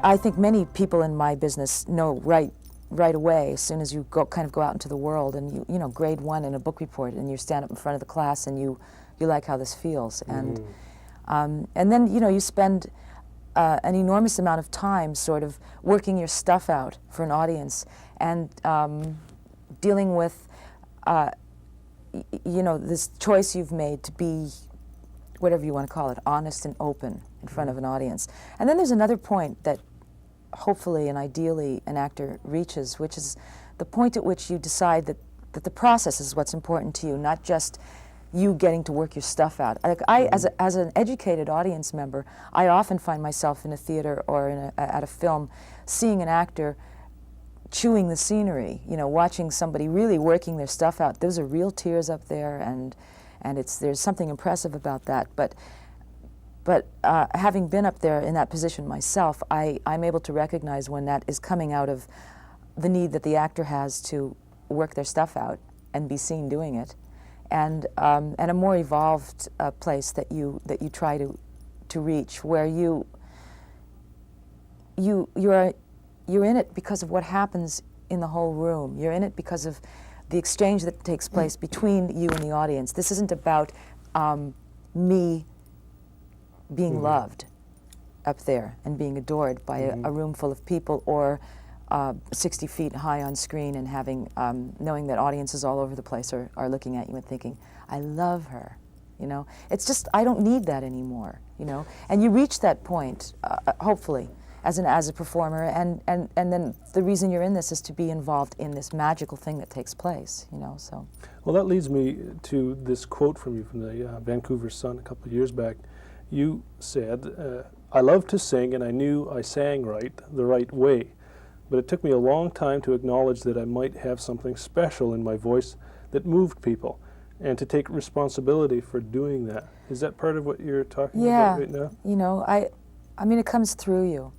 I think many people in my business know right away, as soon as you kind of go out into the world, and you know, grade 1 in a book report, and you stand up in front of the class, and you like how this feels, and then you know, you spend an enormous amount of time sort of working your stuff out for an audience, and dealing with you know, this choice you've made to be, whatever you want to call it, honest and open in front of an audience. And then there's another point that hopefully and ideally an actor reaches, which is the point at which you decide that the process is what's important to you, not just you getting to work your stuff out. Like as an educated audience member, I often find myself in a theater or at a film seeing an actor chewing the scenery, you know, watching somebody really working their stuff out. Those are real tears up there, and there's something impressive about that. But having been up there in that position myself, I'm able to recognize when that is coming out of the need that the actor has to work their stuff out and be seen doing it, and a more evolved place that you try to reach, where you're in it because of what happens in the whole room. You're in it because of the exchange that takes place between you and the audience. This isn't about me being loved up there and being adored by a room full of people, or 60 feet high on screen and having knowing that audiences all over the place are looking at you and thinking, I love her. You know, it's just, I don't need that anymore, you know. And you reach that point, hopefully, as a performer, and then the reason you're in this is to be involved in this magical thing that takes place, you know, so. Well, that leads me to this quote from you from the Vancouver Sun a couple of years back. You said, I love to sing, and I knew I sang right, the right way, but it took me a long time to acknowledge that I might have something special in my voice that moved people, and to take responsibility for doing that. Is that part of what you're talking about right now? Yeah, you know, I mean, it comes through you.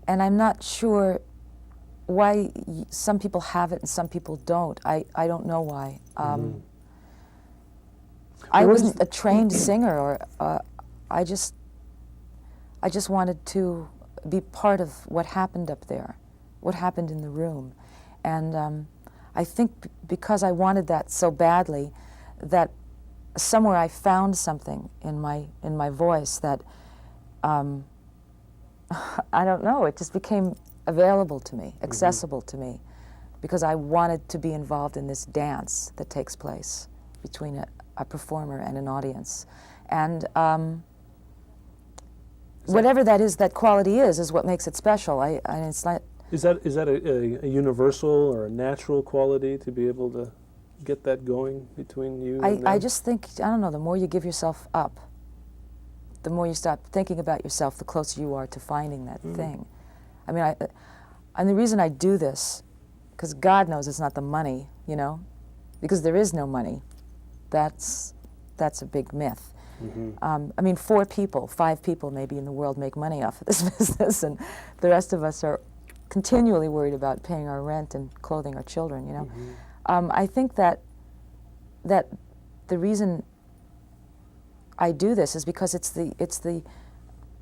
And I'm not sure why some people have it and some people don't. I don't know why. I wasn't a trained singer, or I just wanted to be part of what happened up there, what happened in the room. And I think because I wanted that so badly, that somewhere I found something in my voice that I don't know, it just became available to me, accessible to me, because I wanted to be involved in this dance that takes place between a performer and an audience. And whatever that is, that quality is what makes it special. It's not. Is that a universal or a natural quality to be able to get that going between you and them? I just think, I don't know, the more you give yourself up, the more you stop thinking about yourself, the closer you are to finding that thing. I mean, and the reason I do this, because God knows it's not the money, you know, because there is no money. That's a big myth. I mean, 4 people, 5 people maybe in the world make money off of this business, and the rest of us are continually worried about paying our rent and clothing our children, you know. I think that the reason I do this is because it's the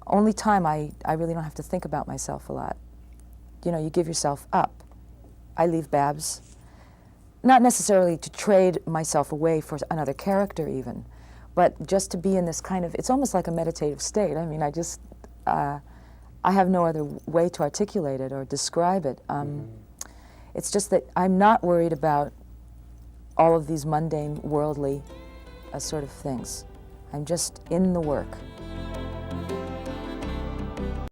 only time I really don't have to think about myself a lot. You know, you give yourself up. I leave Babs, not necessarily to trade myself away for another character even, but just to be in this kind of, it's almost like a meditative state. I mean, I have no other way to articulate it or describe it. It's just that I'm not worried about all of these mundane, worldly sort of things. I'm just in the work.